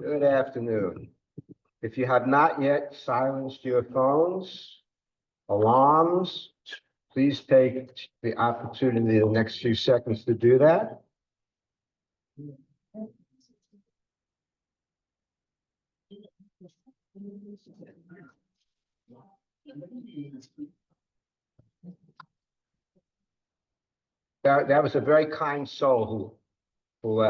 Good afternoon. If you have not yet silenced your phones, alarms, please take the opportunity in the next few seconds to do that. That was a very kind soul who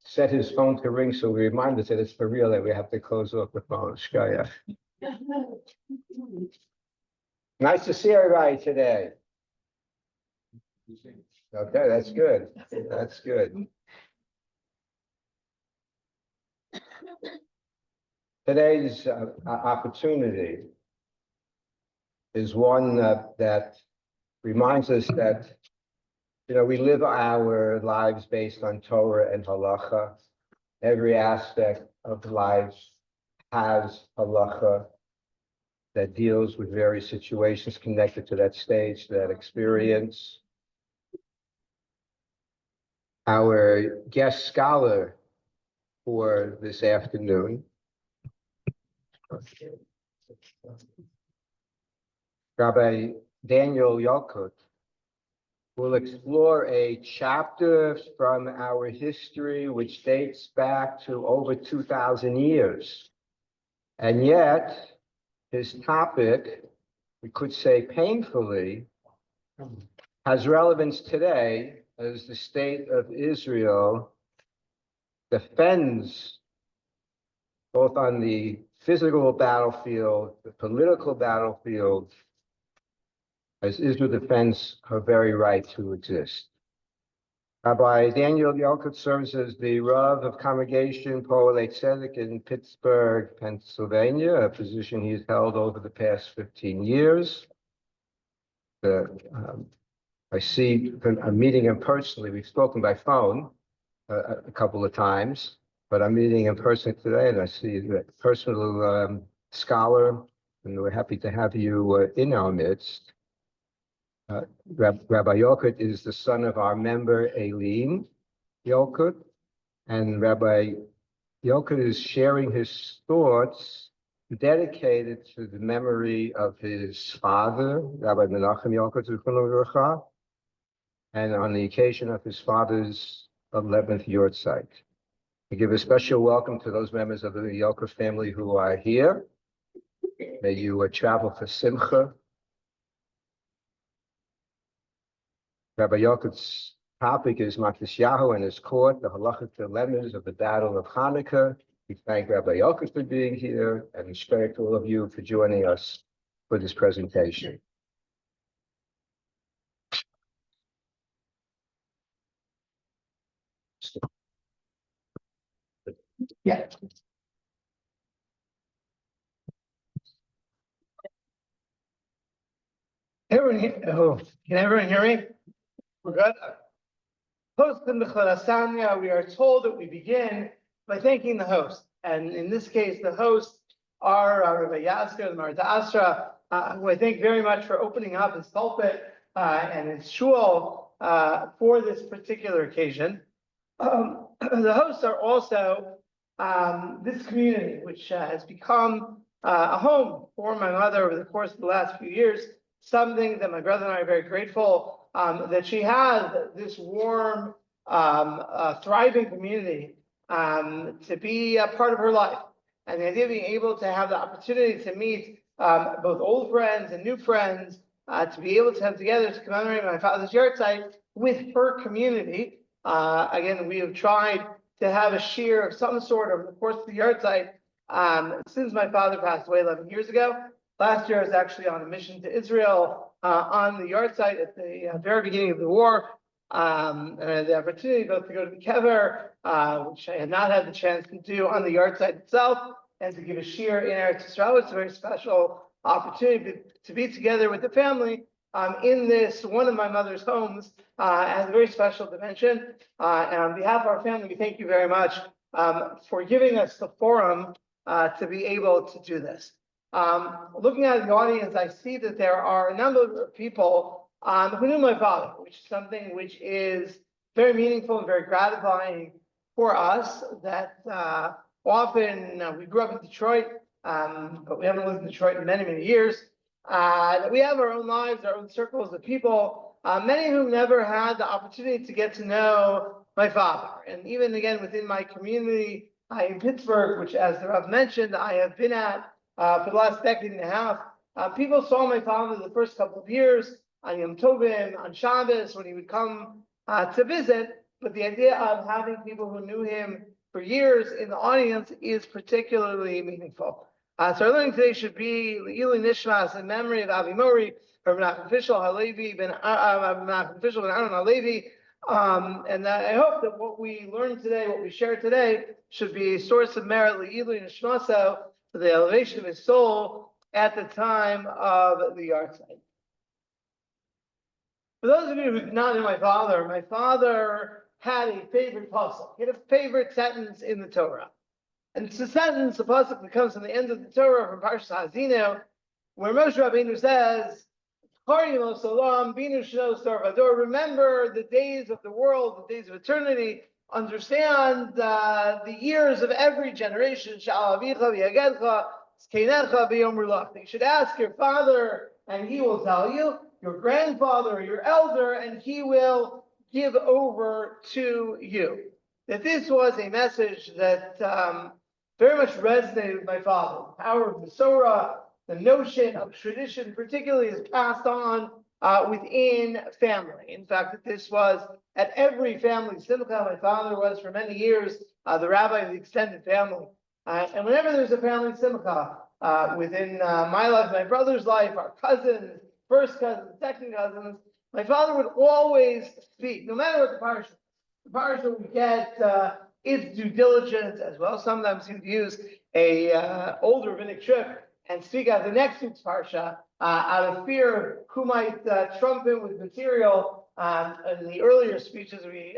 set his phone to ring, so we remind us that it's for real that we have to close off the phone. Shkaya. Nice to see everybody today. Okay, that's good. That's good. Today's opportunity is one that reminds us that, we live our lives based on Torah and halacha. Every aspect of life has halacha that deals with various situations connected to that stage, that experience. Our guest scholar for this afternoon, Rabbi Daniel Yolkut, will explore a chapter from our history which dates back to over 2,000 years. And yet, his topic, we could say painfully, has relevance today as the state of Israel defends, both on the physical battlefield, the political battlefield, as Israel defends her very right to exist. Rabbi Daniel Yolkut serves as the Rav of Congregation Poelei Tzedek in Pittsburgh, Pennsylvania, a position he's held over the past 15 years. I see, I'm meeting him personally. We've spoken by phone a couple of times, but I'm meeting him personally today, and I see a personal scholar, and we're happy to have you in our midst. Rabbi Yolkut is the son of our member, Aileen Yolkut, and Rabbi Yolkut is sharing his thoughts dedicated to the memory of his father, Rabbi Menachem Yolkut, and on the occasion of his father's 11th yahrzeit. We give a special welcome to those members of the Yolkut family who are here. May you travel for simcha. Rabbi Yolkut's topic is Matisyahu and his court, the Halachic dilemmas of the Battle of Chanukah. We thank Rabbi Yolkut for being here, and respect to all of you for joining us for this presentation. Yeah. Can everyone hear me? We're good. Host in the Chorasanya, we are told that we begin by thanking the host, and in this case, the hosts are Rabbi Yasker, the Marta Asra, who I thank very much for opening up his pulpit and his shul for this particular occasion. The hosts are also this community, which has become a home for my mother over the course of the last few years. Something that my brother and I are very grateful that she has this warm, thriving community to be a part of her life. And the idea of being able to have the opportunity to meet both old friends and new friends, to be able to come together to commemorate my father's yahrzeit with her community. Again, we have tried to have a share of some sort over the course of the yahrzeit since my father passed away 11 years ago. Last year, I was actually on a mission to Israel on the yahrzeit at the very beginning of the war. And I had the opportunity both to go to the kever, which I had not had the chance to do on the yahrzeit itself, and to give a shir in Eretz Yisrael. It's a very special opportunity to be together with the family in this, one of my mother's homes, has a very special dimension. And on behalf of our family, we thank you very much for giving us the forum to be able to do this. Looking at the audience, I see that there are a number of people who knew my father, which is something which is very meaningful and very gratifying for us, that often we grew up in Detroit, but we haven't lived in Detroit in many, many years. That we have our own lives, our own circles of people, many who never had the opportunity to get to know my father. And even again within my community in Pittsburgh, which as the Rabbi mentioned, I have been at for the last decade and a half, people saw my father the first couple of years on Yom Tovim, on Shabbos, when he would come to visit. But the idea of having people who knew him for years in the audience is particularly meaningful. So our learning today should be Le'ilui Nishmas in memory of Avi Mori, Rabbi Nachman Fishel Halevi ben Aaron Halevi. And I hope that what we learn today, what we share today, should be a source of merit Le'ilui Nishmaso, for the elevation of his soul at the time of the yahrzeit. For those of you who do not know my father had a favorite pasuk. He had a favorite sentence in the Torah. And it's a sentence, a pasuk that comes from the end of the Torah from Parshas Ha'azinu, where Moshe Rabbeinu says, remember the days of the world, the days of eternity, understand the years of every generation. You should ask your father, and he will tell you, your grandfather or your elder, and he will give over to you. That this was a message that very much resonated with my father. The power of the Torah, the notion of tradition, particularly, is passed on within family. In fact, that this was at every family simcha. My father was for many years the rabbi of the extended family. And whenever there's a family simcha within my life, my brother's life, our cousins, first cousins, second cousins, my father would always speak, no matter what the parsha. The parsha would get its due diligence as well. Sometimes he would use a older rabbinic trip and speak out the next week's parsha out of fear of who might trump him with material. In the earlier speeches, we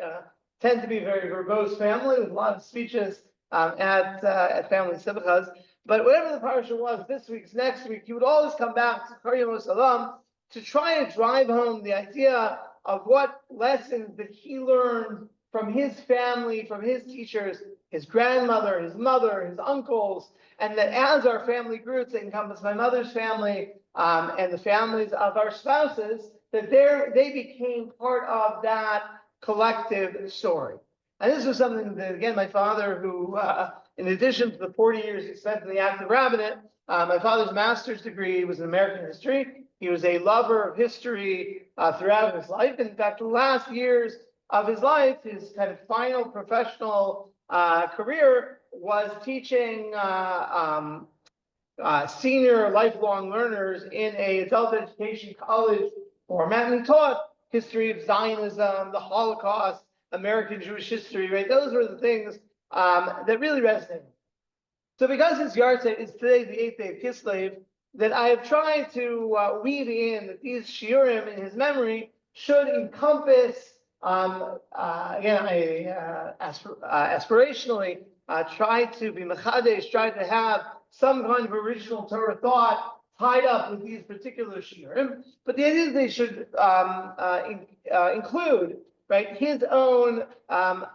tend to be a very verbose family with a lot of speeches at family simchas. But whatever the parsha was, this week's, next week, he would always come back to Kar Yom Salam to try to drive home the idea of what lessons that he learned from his family, from his teachers, his grandmother, his mother, his uncles, and that as our family grew to encompass my mother's family and the families of our spouses, that they became part of that collective story. And this was something that, again, my father, who, in addition to the 40 years he spent in the active rabbinate, my father's master's degree was in American history. He was a lover of history throughout his life. In fact, the last years of his life, his kind of final professional career was teaching senior lifelong learners in a adult education college format. And he taught history of Zionism, the Holocaust, American Jewish history, right? Those were the things that really resonated. So because his yahrzeit is today the 8th day of Kislev, that I have tried to weave in that these shiurim in his memory should encompass, again, aspirationally try to be mechadesh, try to have some kind of original Torah thought tied up with these particular shiurim. But the idea is they should include, right, his own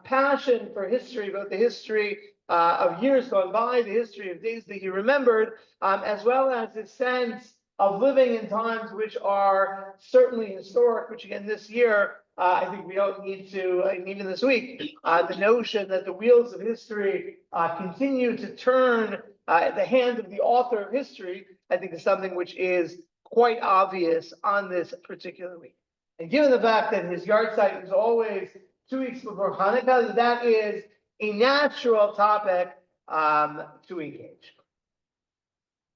passion for history, both the history of years gone by, the history of days that he remembered, as well as his sense of living in times which are certainly historic, which again this year, I think we don't need to, and even this week, the notion that the wheels of history continue to turn at the hand of the author of history, I think is something which is quite obvious on this particular week. And given the fact that his yahrzeit is always 2 weeks before Chanukah, that is a natural topic to engage.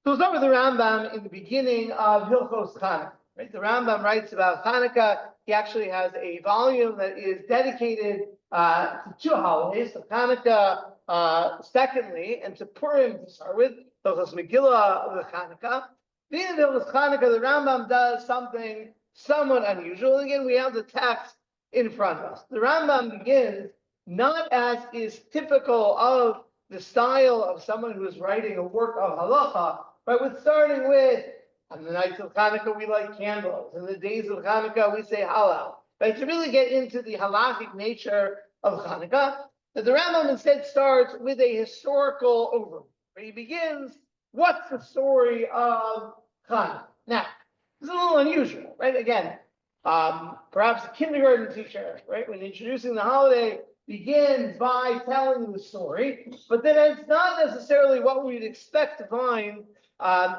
So we'll start with the Rambam in the beginning of Hilchos Chanukah. Right? The Rambam writes about Chanukah. He actually has a volume that is dedicated to 2 holidays, to Chanukah, secondly, and to Purim to start with, Hilchos Megillah of the Chanukah. In Hilchos Chanukah, the Rambam does something somewhat unusual. Again, we have the text in front of us. The Rambam begins not as is typical of the style of someone who is writing a work of halacha, but with starting with, on the nights of Chanukah, we light candles. In the days of Chanukah, we say Hallel. Right? To really get into the halachic nature of Chanukah, the that the Rambam instead starts with a historical overview, where he begins, what's the story of Chanukah? Now, this is a little unusual, right? Again, perhaps a kindergarten teacher, right, when introducing the holiday, begins by telling the story, but then it's not necessarily what we'd expect to find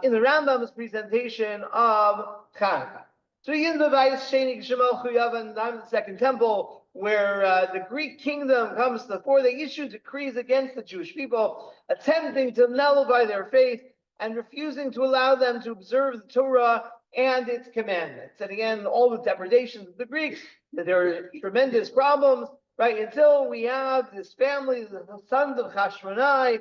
in the Rambam's presentation of Chanukah. So he begins with the time of the Second Temple, where the Greek kingdom comes to the fore. They issue decrees against the Jewish people, attempting to nullify their faith and refusing to allow them to observe the Torah and its commandments. And again, all the depredations of the Greeks, that there are tremendous problems, right? Until we have this family, the sons of Hashmonai,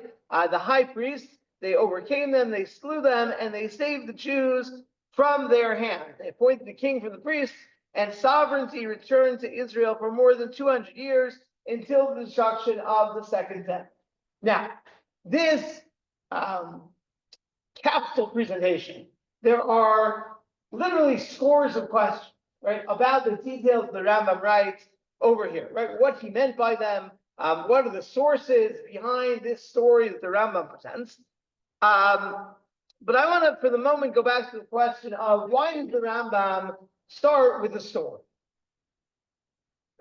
the high priests, they overcame them, they slew them, and they saved the Jews from their hand. They appointed the king from the priests, and sovereignty returned to Israel for more than 200 years until the destruction of the Second Temple. Now, this capsule presentation, there are literally scores of questions, right, about the details the Rambam writes over here, right? What he meant by them, what are the sources behind this story that the Rambam presents. But I want to, for the moment, go back to the question of why does the Rambam start with the story?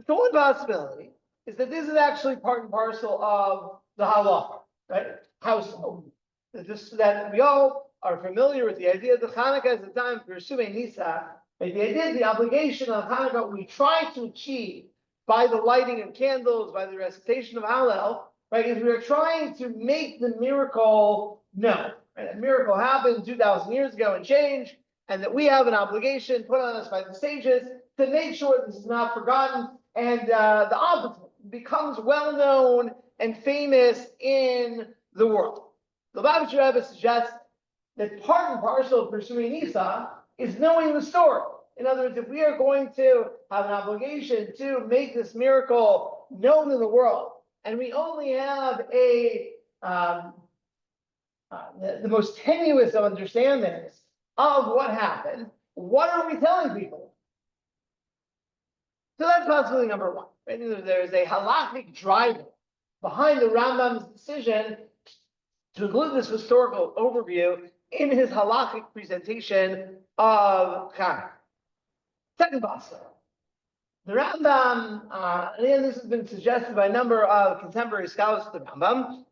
The one possibility is that this is actually part and parcel of the halacha, right? How so? That we all are familiar with the idea that Chanukah is the time for Sumei Nisa, right? The idea, the obligation of Chanukah we try to achieve by the lighting of candles, by the recitation of Hallel, right? Is we are trying to make the miracle known. Right? A miracle happened 2,000 years ago and changed, and that we have an obligation put on us by the sages to make sure this is not forgotten, and the opposite becomes well known and famous in the world. The Lubavitcher Rebbe suggests that part and parcel of pursuing Nisa is knowing the story. In other words, if we are going to have an obligation to make this miracle known in the world, and we only have the most tenuous of understandings of what happened, what are we telling people? So that's possibility number one. Right? There's a halachic driver behind the Rambam's decision to include this historical overview in his halachic presentation of Chanukah. Second possibility. The Rambam, and this has been suggested by a number of contemporary scholars of the Rambam.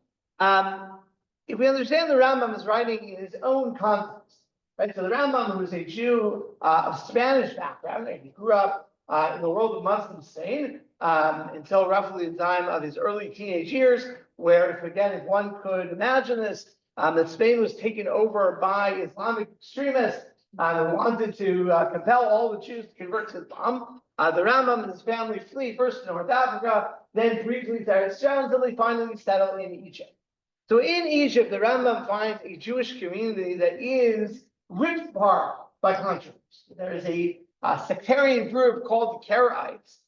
If we understand the Rambam is writing in his own context, right? So the Rambam, who was a Jew of Spanish background, and he grew up in the world of Muslim Spain until roughly the time of his early teenage years, where, if one could imagine this, that Spain was taken over by Islamic extremists who wanted to compel all the Jews to convert to Islam. The Rambam and his family flee first to North Africa, then briefly to Eretz until they finally settle in Egypt. So in Egypt, the Rambam finds a Jewish community that is ripped apart by controversy. There is a sectarian group called the Karaites,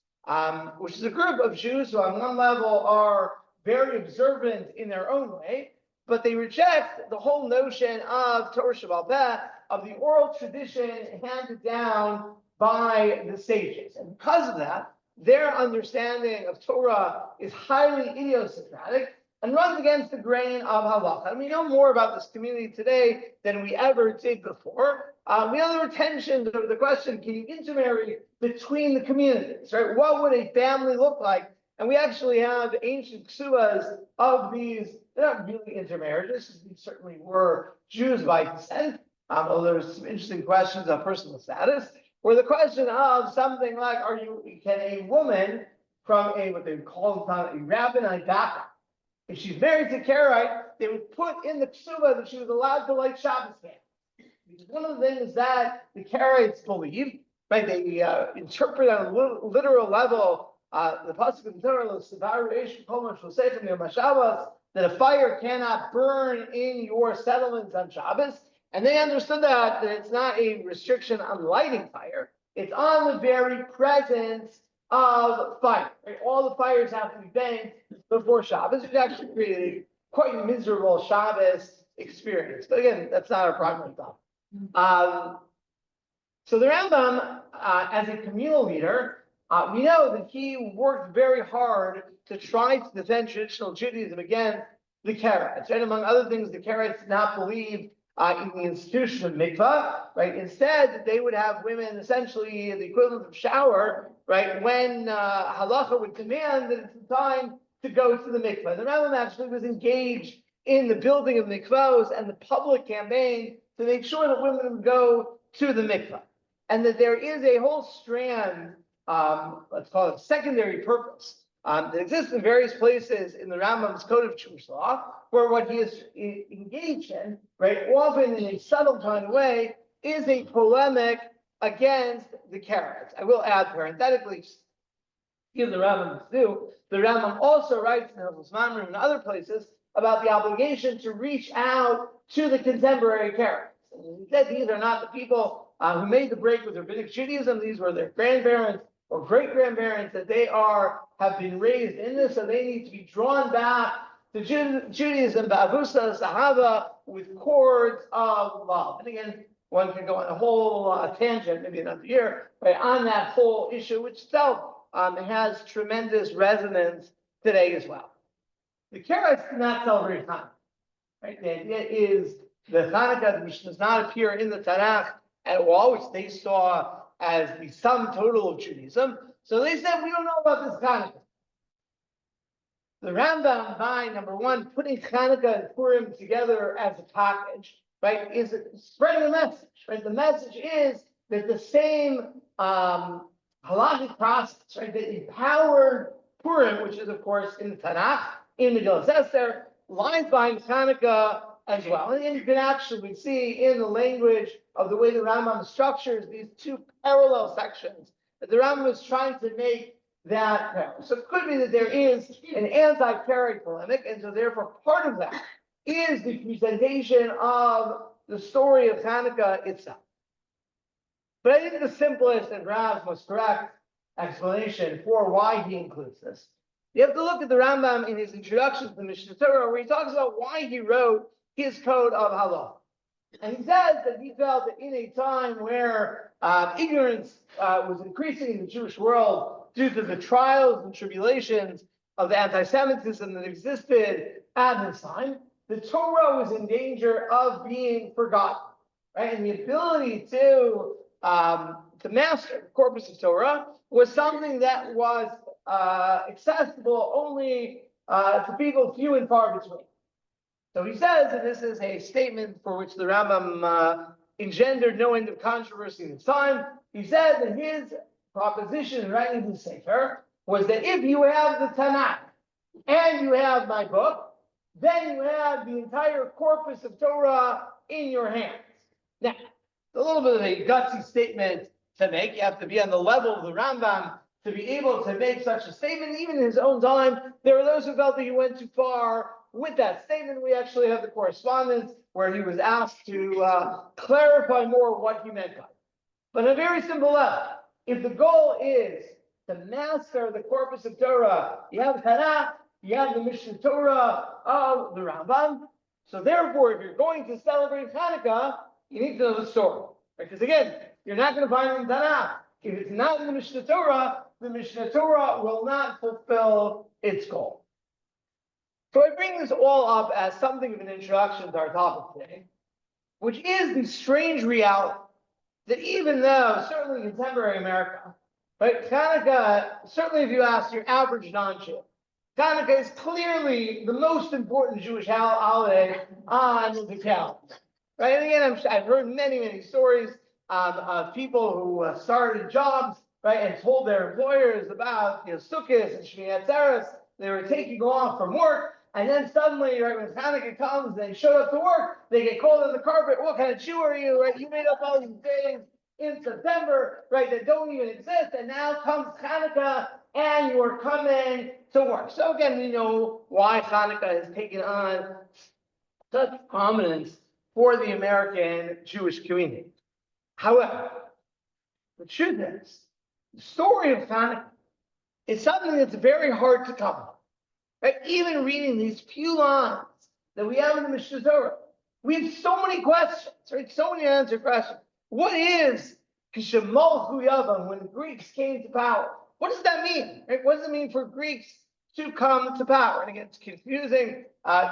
which is a group of Jews who on one level are very observant in their own way, but they reject the whole notion of Torah Shebaal Peh, of the oral tradition handed down by the sages. And because of that, their understanding of Torah is highly idiosyncratic and runs against the grain of halacha. And we know more about this community today than we ever did before. We know the tension of the question, can you intermarry between the communities, right? What would a family look like? And we actually have ancient ksubas of these, they're not really intermarriages, these certainly were Jews by descent, although there's some interesting questions of personal status, where the question of something like, can a woman from what they would call a rabbinite background, if she's married to a Karaite, they would put in the ksuba that she was allowed to light Shabbos candles. Because one of the things that the Karaites believe, right, they interpret on a literal level the pasuk of the Torah, that a fire cannot burn in your settlements on Shabbos, and they understood that it's not a restriction on lighting fire; it's on the very presence of fire. Right? All the fires have to be banked before Shabbos, which actually created a quite miserable Shabbos experience. But again, that's not our primary topic. So the Rambam, as a communal leader, We know that he worked very hard to try to defend traditional Judaism against the Karaites, right? Among other things, the Karaites did not believe in the institution of mikvah, right? Instead, they would have women essentially the equivalent of shower, right? When halacha would demand that it's time to go to the mikvah. The Rambam actually was engaged in the building of mikvahs and the public campaign to make sure that women would go to the mikvah, and that there is a whole strand, let's call it secondary purpose, that exists in various places in the Rambam's Code of Jewish Law, where what he is engaged in, right, often in a subtle kind of way, is a polemic against the Karaites. I will add parenthetically, give the Rambam to do. The Rambam also writes in Hilchos Mamrim and other places about the obligation to reach out to the contemporary Karaites. And he said these are not the people who made the break with Rabbinic Judaism. These were their grandparents or great-grandparents, that they have been raised in this, so they need to be drawn back to Judaism, ba'avusa, sahaba, with cords of love. And again, one can go on a whole tangent, maybe another year, right, on that whole issue, which itself has tremendous resonance today as well. The Karaites do not celebrate Hanukkah, right? The idea is the Chanukah, which does not appear in the Tanakh at all, which they saw as the sum total of Judaism. So they said, we don't know about this Chanukah. The Rambam, by number one, putting Chanukah and Purim together as a package, right, is spreading the message, right? The message is that the same halachic process, right, that empowered Purim, which is, of course, in the Tanakh, in Megillah Esther, lies behind Chanukah as well. And you can actually see in the language of the way the Rambam structures these two parallel sections that the Rambam is trying to make that parallel. So it could be that there is an anti-Karaite polemic, and so therefore part of that is the presentation of the story of Chanukah itself. But I think the simplest and perhaps most correct explanation for why he includes this, you have to look at the Rambam in his introduction to the Mishnah Torah, where he talks about why he wrote his code of halacha. And he says that he felt that in a time where ignorance was increasing in the Jewish world due to the trials and tribulations of the anti-Semitism that existed at this time, the Torah was in danger of being forgotten, right? And the ability to master the corpus of Torah was something that was accessible only to people few and far between. So he says, and this is a statement for which the Rambam engendered no end of controversy in his time, he said that his proposition in writing his Sefer was that if you have the Tanakh and you have my book, then you have the entire corpus of Torah in your hands. Now, it's a little bit of a gutsy statement to make. You have to be on the level of the Rambam to be able to make such a statement. Even in his own time, there were those who felt that he went too far with that statement. We actually have the correspondence where he was asked to clarify more what he meant by it. But on a very simple level, if the goal is to master the corpus of Torah, you have Tanakh, you have the Mishnah Torah of the Rambam. So therefore, if you're going to celebrate Chanukah, you need to know the story. Because again, you're not going to find it in Tanakh. If it's not in the Mishnah Torah will not fulfill its goal. So I bring this all up as something of an introduction to our topic today, which is the strange reality that even though, certainly in contemporary America, right, Chanukah, certainly if you ask your average non-Jew, Chanukah is clearly the most important Jewish holiday on the calendar. Right, and again, I've heard many stories of people who started jobs, right, and told their employers about, Sukkot and Shmini Atzeres. They were taking off from work, and then suddenly, right, when Chanukah comes, they show up to work, they get called on the carpet. What kind of Jew are you, right? You made up all these days in September, right, that don't even exist, and now comes Chanukah, and you are coming to work. So again, we know why Chanukah has taken on such prominence for the American Jewish community. However, the truth is, the story of Chanukah is something that's very hard to come up. Right? Even reading these few lines that we have in the Mishnah Torah, we have so many questions, right? So many unanswered questions. What is Kishemalchu Yavam when the Greeks came to power? what does that mean? Right? What does it mean for Greeks to come to power? And again, it's confusing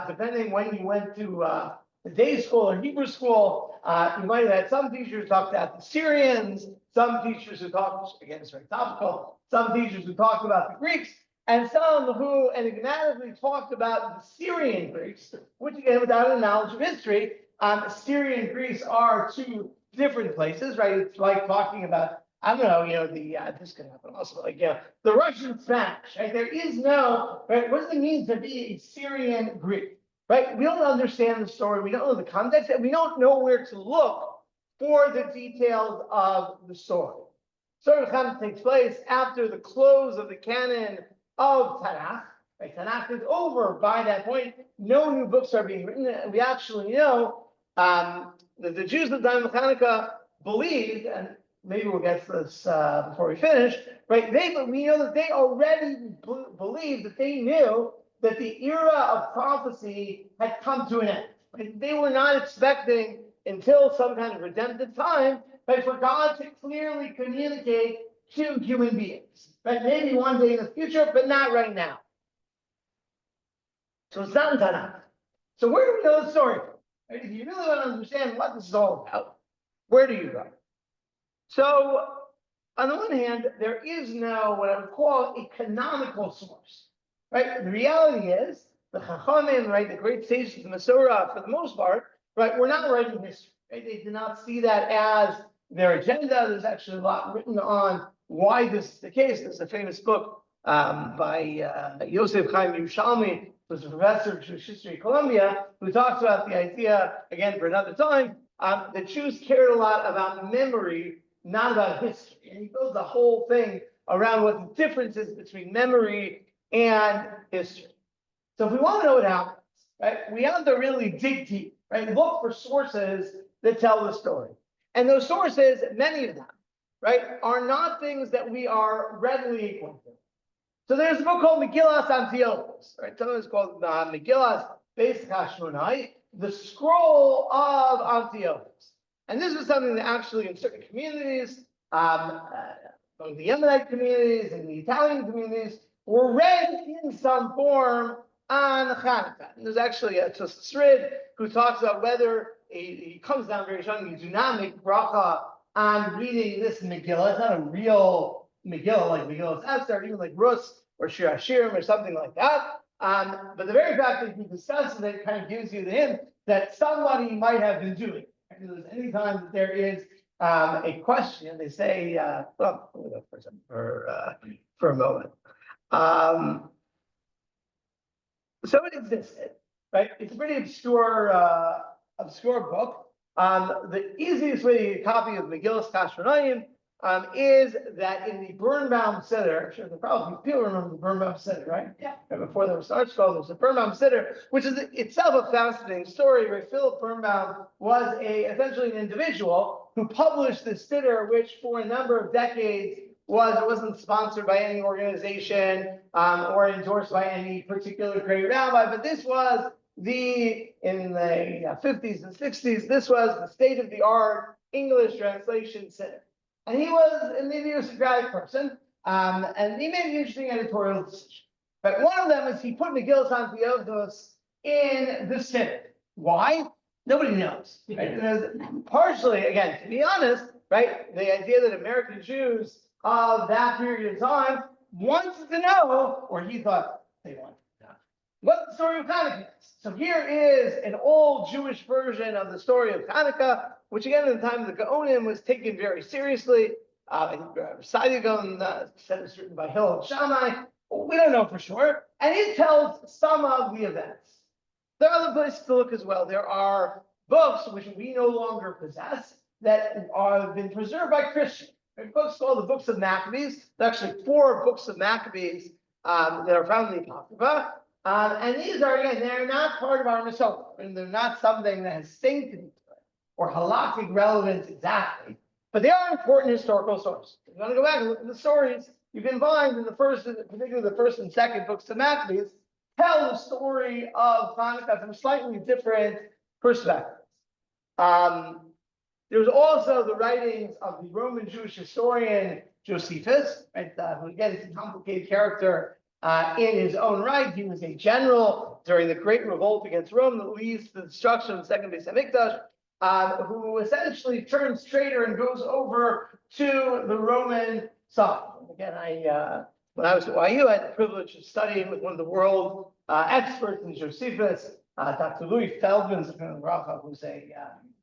depending when you went to day school or Hebrew school. You might have had some teachers who talked about the Syrians, some teachers who talked, again, it's very topical, some teachers who talked about the Greeks, and some who enigmatically talked about the Syrian Greeks, which again, without a knowledge of history, Syria and Greece are two different places, right? It's like talking about, I don't know, this could happen also, like, the Russian Spanish, right? There is no, right? What does it mean to be a Syrian Greek, right? We don't understand the story. We don't know the context, and we don't know where to look for the details of the story. Story of Chanukah takes place after the close of the canon of Tanakh. Right? Tanakh is over by that point. No new books are being written. And we actually know that the Jews at the time of Chanukah believed, and maybe we'll get to this before we finish, right? We know that they already believed, that they knew that the era of prophecy had come to an end. Right? They were not expecting until some kind of redemptive time, right, for God to clearly communicate to human beings. Right? Maybe one day in the future, but not right now. So it's not in Tanakh. So where do we know the story? Right? If you really want to understand what this is all about, where do you go? So, on the one hand, there is no what I would call a canonical source, right? The reality is the Chachamim, right, the great sages of the Masorah, for the most part, right, we're not writing history. Right? They did not see that as their agenda. There's actually a lot written on why this is the case. There's a famous book by Yosef Chaim Yerushalmi, who was a professor of Jewish history at Columbia, who talks about the idea, again, for another time, that Jews cared a lot about memory, not about history. And he builds the whole thing around what the difference is between memory and history. So if we want to know what happens, right, we have to really dig deep, right? Look for sources that tell the story. And those sources, many of them, right, are not things that we are readily acquainted. So there's a book called Megillas Antiochus, right? Sometimes it's called Megillas Beis Hashmonai, the scroll of Antiochus. And this was something that actually in certain communities, among the Yemenite communities and the Italian communities, were read in some form on Chanukah. And there's actually a Tosfos Rid who talks about whether he comes down very strongly, you do not make bracha on reading this Megillah. It's not a real Megillah like Megillah Esther, even like Rus or Shir Hashirim or something like that. But the very fact that he discusses it kind of gives you the hint that somebody might have been doing it. Because any time that there is a question, they say, well, let me go for a moment. So it existed, right? It's a pretty obscure book. The easiest way to get a copy of Megillas Kashronayim is that in the Birnbaum Siddur, I'm sure people remember the Birnbaum Siddur, right? Yeah. And before there was Art School, there was the Birnbaum Siddur, which is itself a fascinating story, where Philip Birnbaum was essentially an individual who published this Siddur, which for a number of decades wasn't sponsored by any organization or endorsed by any particular great rabbi, but this was in the 50s and 60s, this was the state-of-the-art English translation Siddur. And he was an idiosyncratic person, and he made an interesting editorial decision. But one of them is he put Megillas Antiochus in the Siddur. Why? Nobody knows. Right? Partially, again, to be honest, right, the idea that American Jews of that period of time wanted to know, or he thought they wanted to know, what the story of Chanukah is. So here is an old Jewish version of the story of Chanukah, which again, at the time of the Gaonim, was taken very seriously. I think Rabbi Gaon said it's written by Hillel Shammai. We don't know for sure. And it tells some of the events. There are other places to look as well. There are books which we no longer possess that have been preserved by Christians. There are books called the Books of Maccabees. There are actually 4 books of Maccabees that are found in the Apocrypha. And these are, again, they're not part of our Masorah, and they're not something that has sanctity or halachic relevance exactly, but they are important historical sources. If you want to go back and look at the stories, you can find in particularly the first and second books of Maccabees, tell the story of Chanukah from slightly different perspectives. There's also the writings of the Roman Jewish historian Josephus, right? Who again is a complicated character in his own right. He was a general during the Great Revolt against Rome that leads to the destruction of the second Beis Hamikdash, who essentially turns traitor and goes over to the Roman side. Again, when I was at YU, I had the privilege of studying with one of the world experts in Josephus, Dr. Louis Feldman, who's a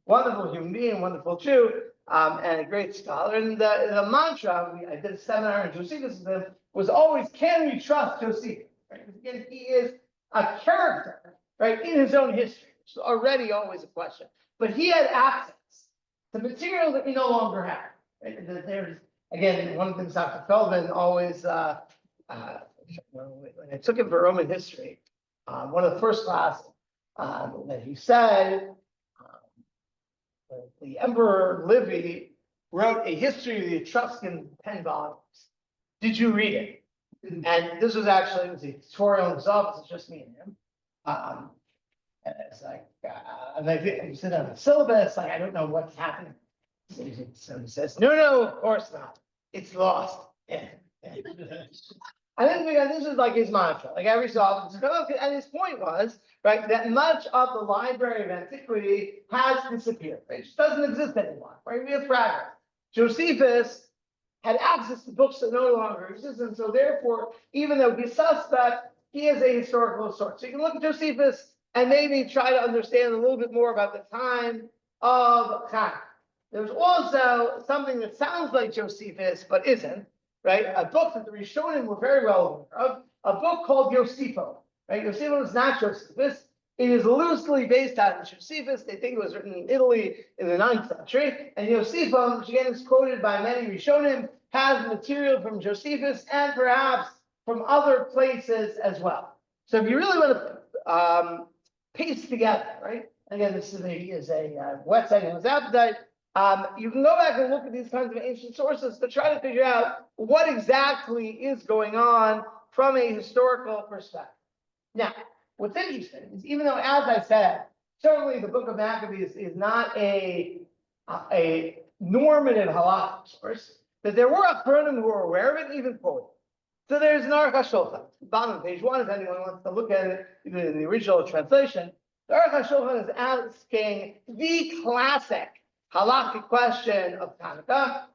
wonderful human being, wonderful Jew, and a great scholar. And the mantra, I did a seminar in Josephus with him, was always, can we trust Josephus? Right? Because again, he is a character, right, in his own history, which is already always a question. But he had access to material that we no longer have. Right? There's, again, one of the things Dr. Feldman always, when I took him for Roman history, one of the first classes that he said, the Emperor Livy wrote a history of the Etruscan 10 volumes. Did you read it? And this was actually, it was a tutorial in his office, it's just me and him. And it's like, and he said on the syllabus, like, I don't know what's happening. So he says, no, of course not. It's lost. Yeah. I think this is like his mantra, like every so often. And his point was, right, that much of the Library of Antiquity has disappeared. Right? It just doesn't exist anymore. Right? We have fragments. Josephus had access to books that no longer exist, and so therefore, even though he's suspect, he is a historical source. So you can look at Josephus and maybe try to understand a little bit more about the time of Chanukah. There's also something that sounds like Josephus, but isn't. Right, a book that the Rishonim were very well aware of, a book called Yosifo. Right, Yosifo is not Josephus. It is loosely based on Josephus. They think it was written in Italy in the 9th century. And Yosifo, which again is quoted by many Rishonim, has material from Josephus and perhaps from other places as well. So if you really want to piece together, right? Again, this is a wet site in his appetite. You can go back and look at these kinds of ancient sources to try to figure out what exactly is going on from a historical perspective. Now, what's interesting is even though, as I said, certainly the Book of Maccabees is not a normative Halachic source, that there were Achronim who were aware of it and even quoted. So there's an Aruch HaShulchan, bottom of page 1, if anyone wants to look at it, even in the original translation. The Aruch HaShulchan is asking the classic Halachic question of Chanukah,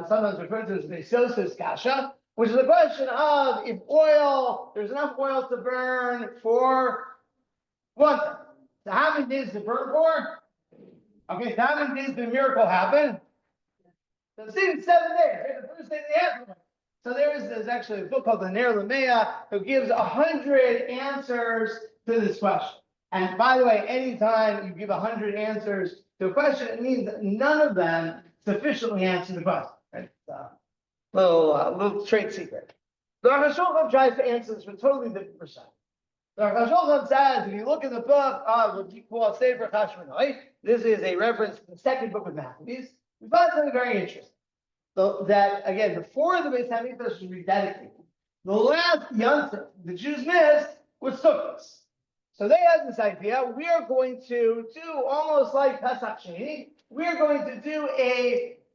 sometimes referred to as Matisyahu's kasha, which is the question of if there's enough oil to burn for one thing. So how many days to burn for? Okay, so how many days did the miracle happen? So it's 7 days, right? The first day of the afternoon. So there's actually a book called the Ner Lamea who gives 100 answers to this question. And by the way, anytime you give 100 answers to a question, it means that none of them sufficiently answer the question. Right? Little trade secret. The Aruch HaShulchan tries to answer this from a totally different perspective. The Aruch HaShulchan says, if you look in the book of what you call Sefer Chashmonai, this is a reference to the second book of Maccabees, we find something very interesting. So that, again, before the Beis Hamikdash was rededicated, the last Yontif the Jews missed was Sukkot. So they had this idea, we are going to do almost like Pesach Sheni, we are going to do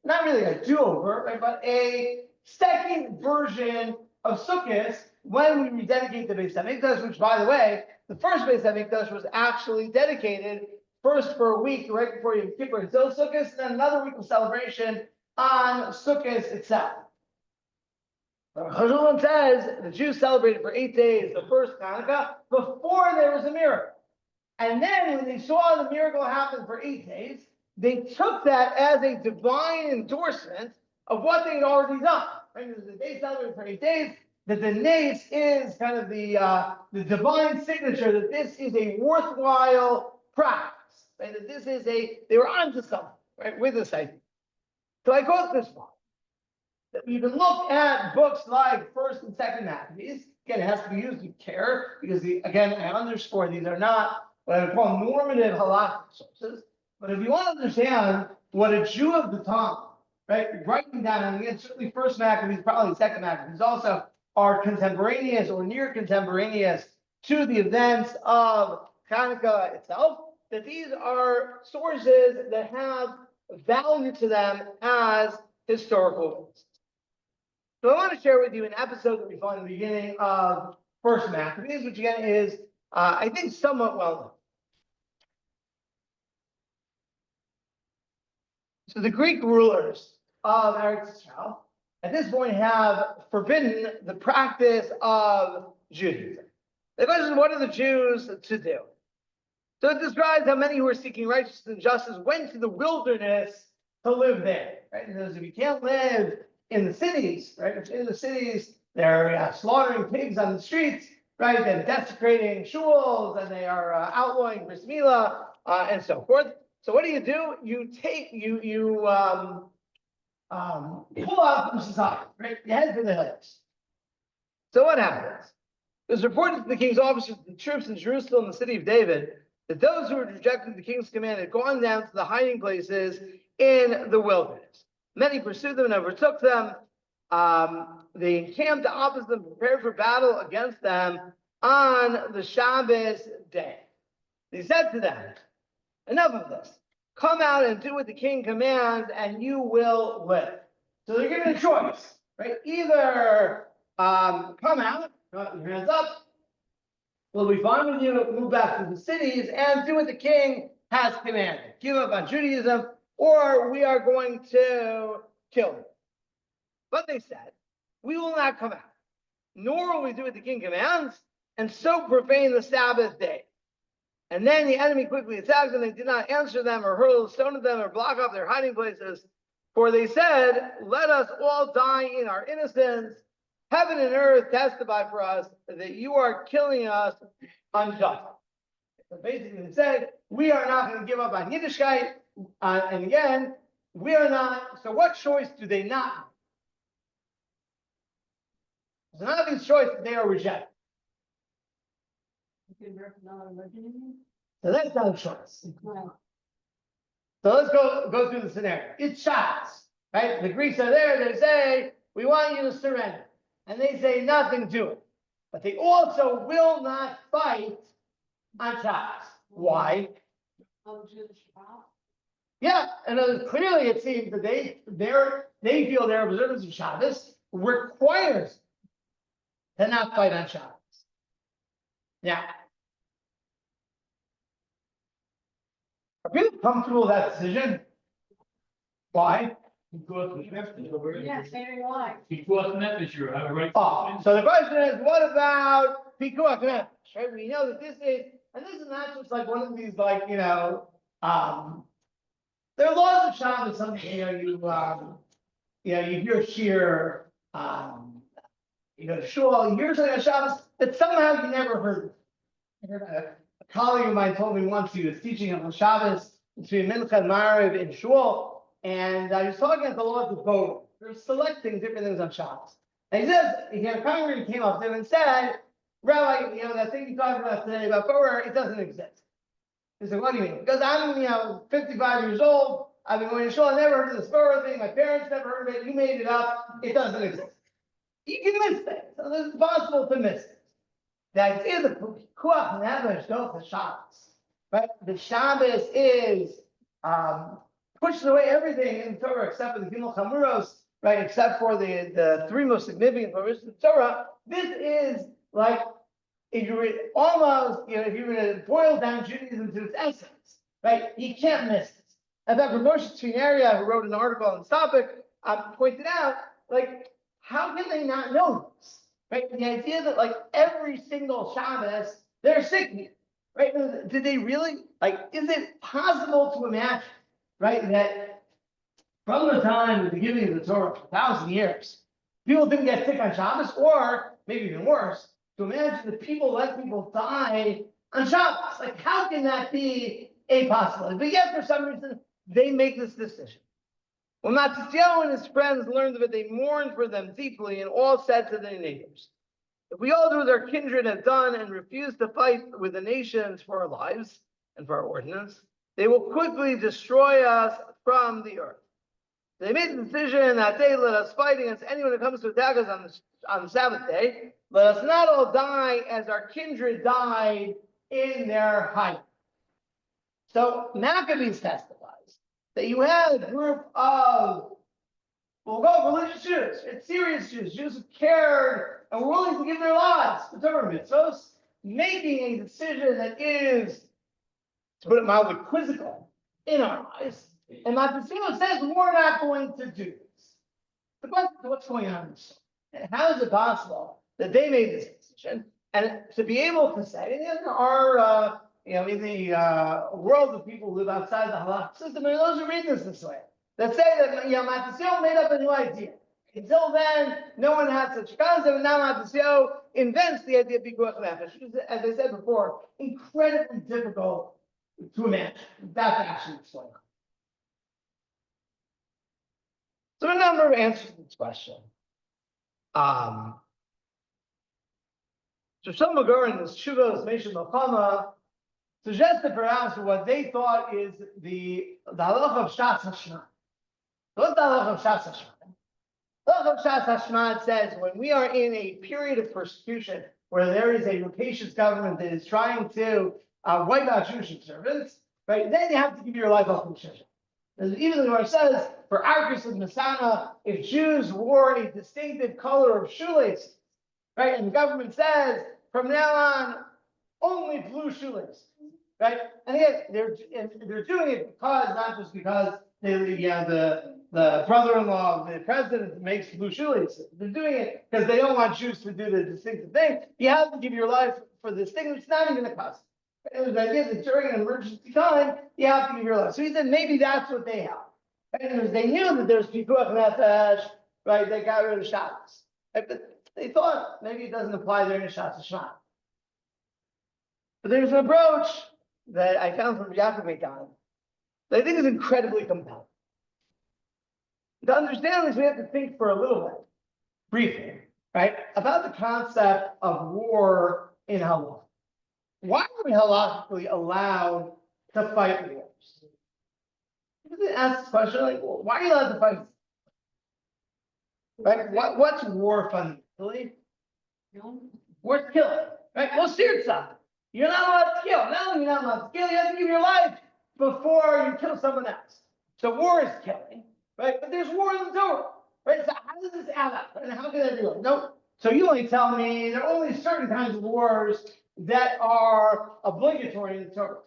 not really a do-over, right, but a second version of Sukkot when we rededicate the Beis Hamikdash, which, by the way, the first Beis Hamikdash was actually dedicated first for a week right before Yom Kippur until Sukkot, and then another week of celebration on Sukkot itself. Chazal says the Jews celebrated for 8 days the first Chanukah before there was a miracle. And then when they saw the miracle happen for 8 days, they took that as a divine endorsement of what they had already done. Right? They celebrated for 8 days, that the nace is kind of the divine signature that this is a worthwhile practice. Right? That this is they were onto something, right, with this idea. So I quote this one. That you can look at books like First and Second Maccabees. Again, it has to be used with care because, again, I underscore these are not what I would call normative halakhic sources. But if you want to understand what a Jew of the time, right, writing down, and again, certainly First Maccabees, probably Second Maccabees also are contemporaneous or near contemporaneous to the events of Chanukah itself, that these are sources that have value to them as historical witnesses. So I want to share with you an episode that we found in the beginning of First Maccabees, which again is, I think, somewhat well known. So the Greek rulers of Eretz Israel at this point have forbidden the practice of Judaism. The question is, what are the Jews to do? So it describes how many who are seeking righteousness and justice went to the wilderness to live there. Right? Because if you can't live in the cities, right? If in the cities they're slaughtering pigs on the streets, right? They're desecrating shuls and they are outlawing bris milah and so forth. So what do? You pull out from society, right? You head for the hills. So what happens? There's reported to the king's officers and troops in Jerusalem, the city of David, that those who had rejected the king's command had gone down to the hiding places in the wilderness. Many pursued them and overtook them. They encamped opposite them, prepared for battle against them on the Shabbos day. He said to them, enough of this. Come out and do what the king commands, and you will live. So they're given a choice, right? Either come out, put your hands up, we'll be fine with you, move back to the cities, and do what the king has commanded. Give up on Judaism, or we are going to kill you. But they said, we will not come out, nor will we do what the king commands, and so profane the Sabbath day. And then the enemy quickly attacked them. They did not answer them or hurl a stone at them or block off their hiding places. For they said, let us all die in our innocence. Heaven and earth testify for us that you are killing us unjustly. So basically they said, we are not going to give up on Yiddishkeit. And again, we are not. So what choice do they not make? There's an obvious choice that they are rejected. So that's not a choice. So let's go through the scenario. It's Shabbos, right? The Greeks are there. They say, we want you to surrender. And they say nothing to it. But they also will not fight on Shabbos. Why? Yeah, and clearly it seems that they feel their observance of Shabbos requires to not fight on Shabbos. Now, are people comfortable with that decision? Why? Because Yes, very wise. nefesh, you have a right. So the question is, what about pikuach nefesh? Right? We know that this is not just like one of these, like, there are laws of Shabbos. Something you hear shir, you go to shul, you hear something on Shabbos that somehow you never heard of. I heard a colleague of mine told me once he was teaching on Shabbos between Mincha and Mariv in shul, and he was talking about the laws of voting. They're selecting different things on Shabbos. And he says, a congregant came up to him and said, Rabbi, that thing you talked about today about voter, it doesn't exist. He said, what do you mean? Because I'm 55 years old, I've been going to shul, I never heard of this voter thing, my parents never heard of it, you made it up, it doesn't exist. You can miss things, so it's possible to miss things. The idea that pikuach nefesh goes to Shabbos, right? The Shabbos is pushes away everything in the Torah except for the Gimel Chamuros, right? Except for the three most significant provisions of the Torah. This is like if you were almost, if you were to boil down Judaism to its essence, right? You can't miss this. In fact, Moshe Tzvineria, who wrote an article on this topic, pointed out, like, how can they not know this? Right? The idea that like every single Shabbos, they're sick, right? Did they really, is it possible to imagine, right, that from the time of the beginning of the Torah, for 1,000 years, people didn't get sick on Shabbos, or maybe even worse, to imagine that people let people die on Shabbos? Like, how can that be a possibility? But yet, for some reason, they make this decision. When Matisyahu and his friends learned of it, they mourned for them deeply and all said to their neighbors, if we all do as our kindred have done and refuse to fight with the nations for our lives and for our ordinance, they will quickly destroy us from the earth. They made the decision that day, let us fight against anyone who comes to attack us on the Sabbath day. Let us not all die as our kindred died in their height. So Maccabees testifies that you had a group of We'll go religious Jews, it's serious Jews who cared and were willing to give their lives for Torah mitzvos, making a decision that is, to put it mildly, quizzical in our eyes. And Matisyahu says we're not going to do this. The question is what's going on in this? And how is it possible that they made this decision? And to be able to say, and there are, in the world of people who live outside the Halachic system, and those who read this way, that say that Matisyahu made up a new idea. Until then, no one had such a concept, and now Matisyahu invents the idea of pikuach nefesh, which is, as I said before, incredibly difficult to imagine. That's actually what's going on. So a number of answers to this question. So some Magur in this Shuvah Meisha Melchama suggested perhaps what they thought is the halacha of Shas Hashma. What's the halacha of Shas Hashma? The halacha of Shas Hashma says when we are in a period of persecution where there is a rapacious government that is trying to wipe out Jewish observance, right? Then you have to give your life up to Shishim. Even the Gemara says, for Arkus and Masana, if Jews wore a distinctive color of shoelaces, right? And the government says, from now on, only blue shoelaces, right? And again, they're doing it because, not just because the brother-in-law of the president makes blue shoelaces. They're doing it because they don't want Jews to do the distinctive thing. You have to give your life for this thing. It's not even a custom. It was the idea that during an emergency time, you have to give your life. So he said maybe that's what they have. Right? They knew that there's pikuach nefesh, right? They got rid of Shabbos. Right? But they thought maybe it doesn't apply during a Shabbos Shema. But there's an approach that I found from Yaakov Eitan that I think is incredibly compelling. To understand this, we have to think for a little bit, briefly, right, about the concept of war in Halacha. Why are we halachically allowed to fight wars? You can ask this question, like, well, why are you allowed to fight? Right? What's war fundamentally? War's killing, right? Well, serious stuff. You're not allowed to kill. Not only you're not allowed to kill, you have to give your life before you kill someone else. So war is killing, right? But there's war in the Torah, right? So how does this add up? And how can I do it? No. So you only tell me there are only certain kinds of wars that are obligatory in the Torah.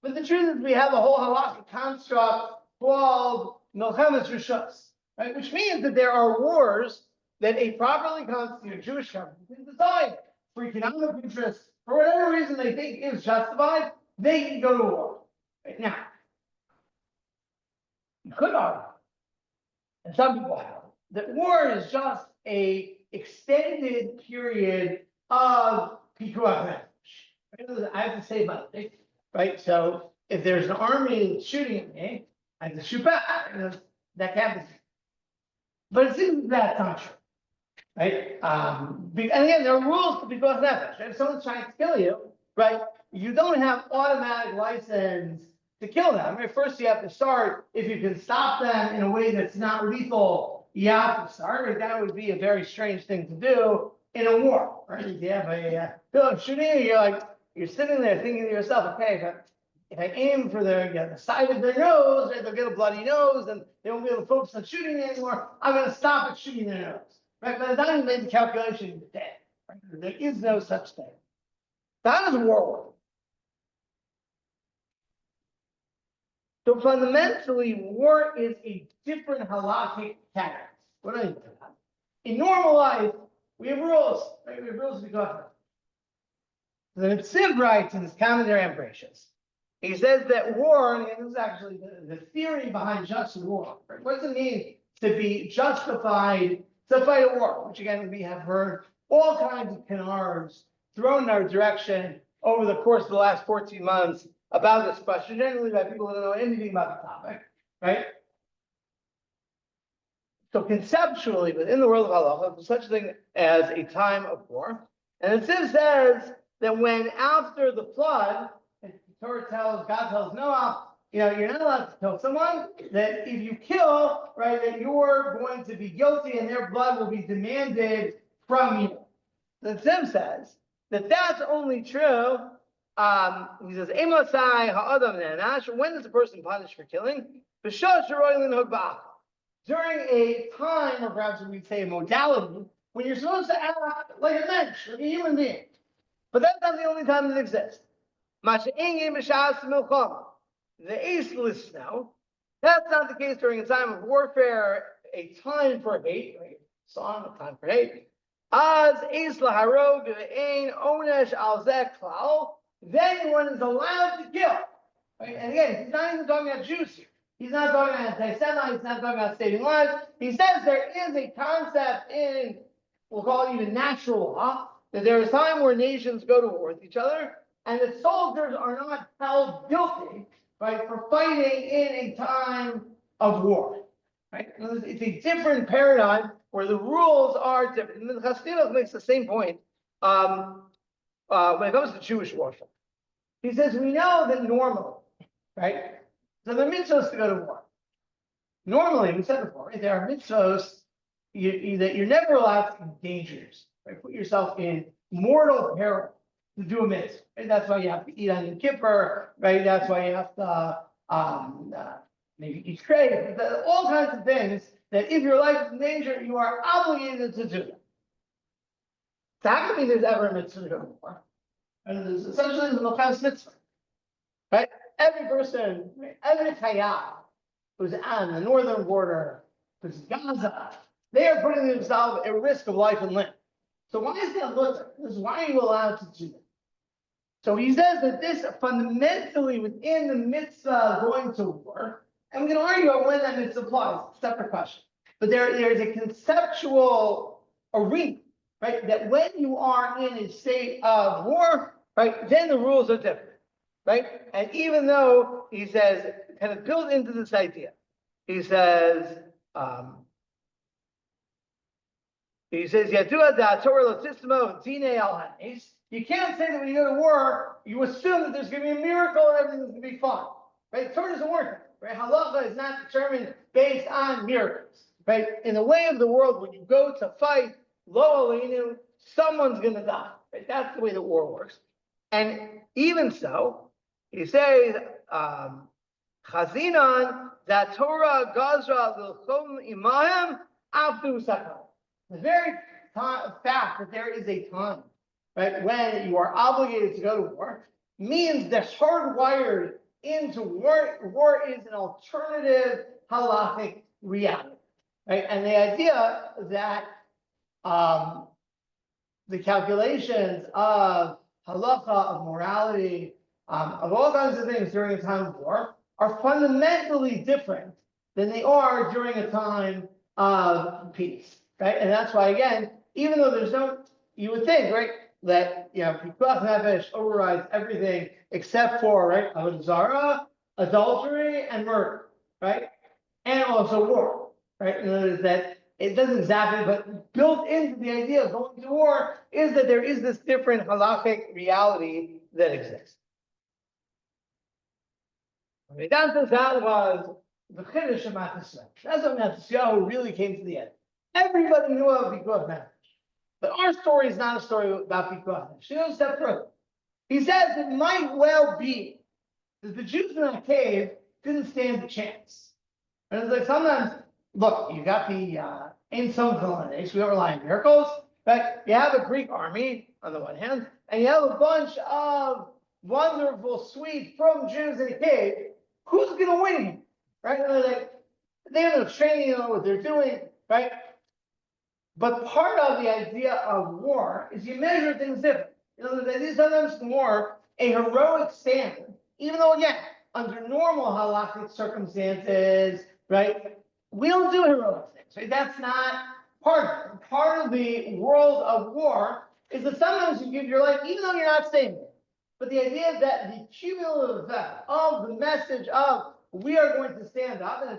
But the truth is we have a whole halachic construct called Milchemes Rishos, right? Which means that there are wars that a properly constituted Jewish government can decide for economic interests, for whatever reason they think is justified, they can go to war. Right? Now, you could argue, and some people have, that war is just a extended period of pikuach nefesh. I have to save my life, right? So if there's an army shooting at me, I have to shoot back. That can't be. But it seems that's not true, right? And again, there are rules to pikuach nefesh. Right? If someone's trying to kill you, right, you don't have automatic license to kill them. Right? First, you have to start. If you can stop them in a way that's not lethal, you have to start. Right? That would be a very strange thing to do in a war, right? If you have a pillar shooting you, you're sitting there thinking to yourself, okay, if I aim for the side of their nose, right, they'll get a bloody nose, and they won't be able to focus on shooting me anymore. I'm going to stop at shooting their nose, right? By the time you made the calculation, you're dead. Right? There is no such thing. That is war. So fundamentally, war is a different halachic category. What do I mean by that? In normal life, we have rules, right? We have rules to be governed. The Netziv writes in his commentary on Bereshis. He says that war, and this is actually the theory behind just war. Right? What does it mean to be justified to fight a war? Which again, we have heard all kinds of canards thrown in our direction over the course of the last 14 months about this question, generally by people who don't know anything about the topic, right? So conceptually, within the world of halacha, there's such a thing as a time of war. And the Netziv says that when after the flood, God tells Noah, you're not allowed to kill someone, that if you kill, right, that you're going to be guilty and their blood will be demanded from you. The Netziv says that that's only true. He says, when is a person punished for killing? during a time, or perhaps we'd say a modality, when you're supposed to act like a mensch, like a human being. But that's not the only time that exists. The ace list now. That's not the case during a time of warfare, a time for hate, right? Song, a time for hate. Az ace laharog ein onesh al zek klal. Then one is allowed to kill. Right? And again, he's not even talking about Jews here. He's not talking about anti-Semites. He's not talking about saving lives. He says there is a concept in, we'll call it even natural law, that there is time where nations go to war with each other, and that soldiers are not held guilty, right, for fighting in a time of war. Right? It's a different paradigm where the rules are different. And the Chassidic makes the same point when it comes to Jewish worship. He says, we know that normally, right? So the mitzvahs to go to war. Normally, we said before, right, there are mitzvahs that you're never allowed to endanger yourself, right? Put yourself in mortal peril to do a mitzvah. Right? That's why you have to eat on Yom Kippur, right? That's why you have to maybe eat trade, all kinds of things that if your life is in danger, you are obligated to do them. So how can there's ever a mitzvah to go to war? And there's essentially the Makas mitzvah, right? Every person, every chayah who's on the northern border, who's Gaza, they are putting themselves at risk of life and limb. So why is that looked? This is why are you allowed to do that? So he says that this fundamentally within the mitzvah going to war, and we can argue about when that mitzvah applies, it's a separate question. But there's a conceptual arena, right? That when you are in a state of war, right, then the rules are different, right? And even though he says, kind of built into this idea, he says, Yadua da Torah lotismo dine al hanes. You can't say that when you go to war, you assume that there's going to be a miracle and everything's going to be fine, right? Torah doesn't work, right? Halacha is not determined based on miracles, right? In the way of the world, when you go to fight, lo aleinu, someone's going to die, right? That's the way the war works. And even so, he says, Chazinan, that Torah gazra l'chom imahem avdu sakal. The very fact that there is a time, right, when you are obligated to go to war, means they're hardwired into war. War is an alternative halachic reality, right? And the idea that the calculations of halacha, of morality, of all kinds of things during a time of war are fundamentally different than they are during a time of peace, right? And that's why, again, even though there's no, you would think, right, that, you know, pikuach nefesh overrides everything except for, right, avodah zarah, adultery, and murder, right? And also war, right? In other words, that it doesn't exactly, but built into the idea of going to war is that there is this different halachic reality that exists. That was the Chiddush of Matisyahu. That's what Matisyahu really came to the end. Everybody knew of pikuach nefesh, but our story is not a story about pikuach nefesh. He goes a step further. He says it might well be that the Jews in that cave didn't stand a chance. And it's like sometimes, look, you got the in some holidays, we don't rely on miracles, but you have a Greek army on the one hand, and you have a bunch of wonderful, sweet, from Jews in a cave. Who's going to win here, right? They have no training, you know what they're doing, right? But part of the idea of war is you measure things different. You know, there is sometimes more a heroic standard, even though, again, under normal halachic circumstances, right, we don't do heroic things, right? That's not part of it. Part of the world of war is that sometimes you give your life, even though you're not staying there. But the idea that the cumulative effect of the message of we are going to stand up, and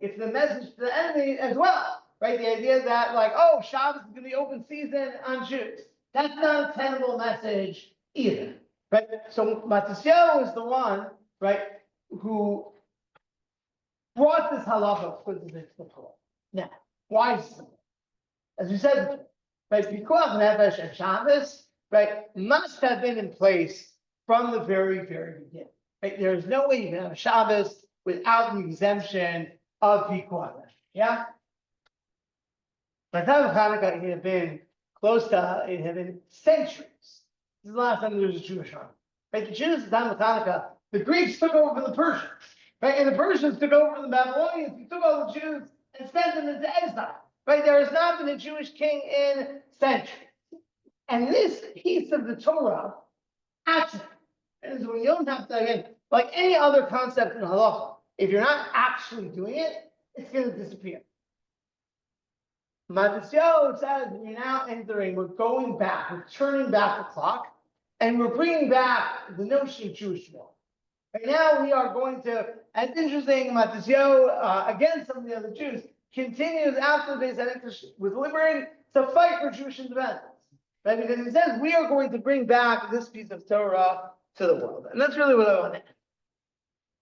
it's the message to the enemy as well, right? The idea that like, oh, Shabbos is going to be open season on Jews. That's not a tenable message either, right? So Matisyahu is the one, right, who brought this halacha for the Torah. Now, why is it? As we said before, right, pikuach nefesh and Shabbos, right, must have been in place from the very, very beginning. Right? There is no way you can have a Shabbos without the exemption of pikuach nefesh. Yeah. By the time of Chanukah, it had been it had been centuries. This is the last time there was a Jewish army. Right? The Jews at the time of Chanukah, the Greeks took over the Persians. Right? And the Persians took over the Babylonians, who took all the Jews and sent them into exile. Right? There has not been a Jewish king in centuries. And this piece of the Torah, actually, is when you don't have to, again, like any other concept in halacha, if you're not actually doing it, it's going to disappear. Matisyahu says we're now we're going back, we're turning back the clock, and we're bringing back the notion of Jewish law. Right now we are going to, and it's interesting, Matisyahu, against some of the other Jews, continues after the Beis Hamikdash was liberated to fight for Jewish independence. Right? Because he says we are going to bring back this piece of Torah to the world. And that's really what I want to end.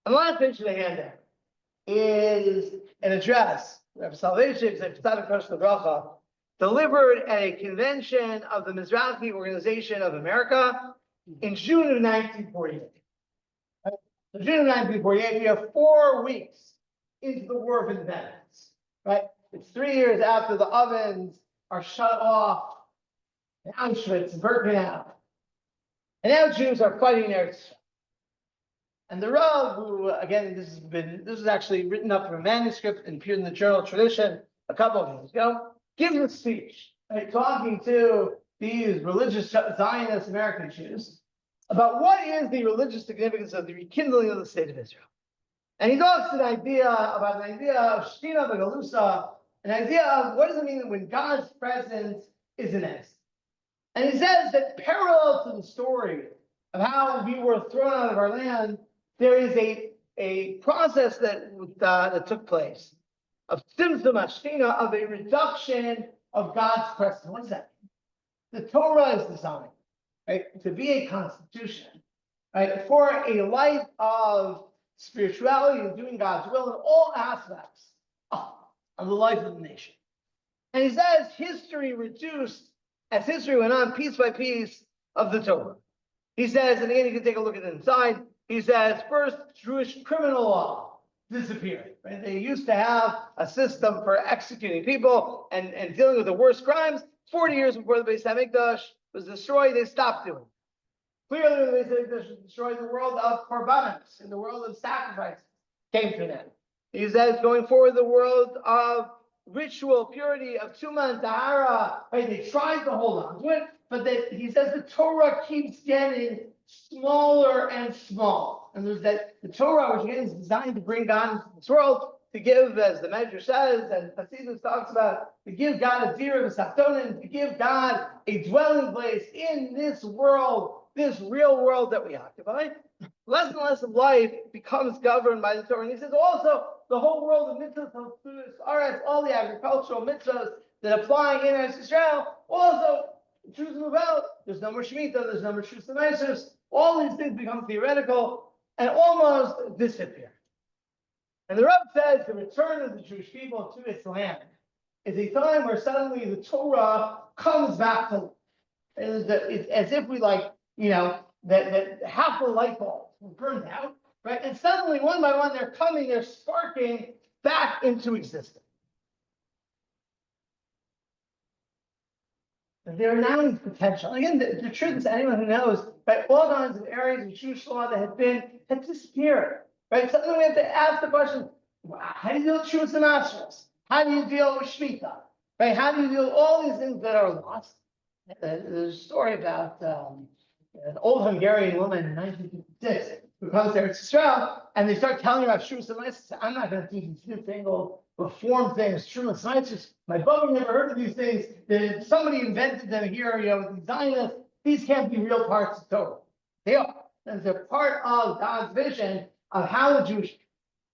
And the last page of the handout is an address, Rabbi Salvation, delivered at a convention of the Mizrahi Organization of America in June of 1948. Right? So June of 1948, we have 4 weeks into the War of Independence. Right? It's 3 years after the ovens are shut off in Auschwitz and Birkenau. And now Jews are fighting Eretz. And the Rav, who again, this is actually written up from a manuscript and appeared in the journal Tradition a couple of years ago, gives a speech, right, talking to these religious Zionist American Jews about what is the religious significance of the rekindling of the state of Israel. And he talks about an idea of Shtina Begalusa, an idea of what does it mean when God's presence is in us. And he says that parallel to the story of how we were thrown out of our land, there is a process that took place of Tzimtzum Hashtina, of a reduction of God's presence. What does that mean? The Torah is designed, right, to be a constitution, right, for a life of spirituality and doing God's will in all aspects of the life of the nation. And he says history reduced, as history went on, piece by piece of the Torah. He says, and again, you can take a look at it inside. He says, first, Jewish criminal law disappeared. Right? They used to have a system for executing people and dealing with the worst crimes. 40 years before the Beis Hamikdash was destroyed, they stopped doing it. Clearly, the Beis Hamikdash destroyed the world of korbanos, in the world of sacrifices, came to an end. He says, going forward, the world of ritual purity, of Tuma and Tahara, right? They tried to hold on to it, but he says the Torah keeps getting smaller and smaller. And there's the Torah, which again is designed to bring God into this world, to give, as the Medrash says, and Hasidus talks about, to give God a dira v'sachtonin, to give God a dwelling place in this world, this real world that we occupy. Less and less of life becomes governed by the Torah. And he says also the whole world of mitzvahs, all the agricultural mitzvahs that apply in Eretz Israel, also Jews move out. There's no more Shemitah, there's no more Shus L'Maisos. All these things become theoretical and almost disappear. And the Rabbi says the return of the Jewish people to its land is a time where suddenly the Torah comes back to life. It's as if we that half the light bulbs were burned out, right? And suddenly, one by one, they're sparking back into existence. And they're now in potential. Again, the truth is, anyone who knows, right, all kinds of areas of Jewish law that had disappeared, right? Suddenly we have to ask the question, how do you deal with Shus and Asherus? How do you deal with Shemitah? Right? How do you deal with all these things that are lost? There's a story about an old Hungarian woman in 1956 who comes to Eretz Israel, and they start telling her about Shus and Asherus. I'm not going to do these newfangled reform things, Shus and Asherus. My Bubba never heard of these things. Somebody invented them here, with the Zionists. These can't be real parts of Torah. They are. And they're part of God's vision of how the Jewish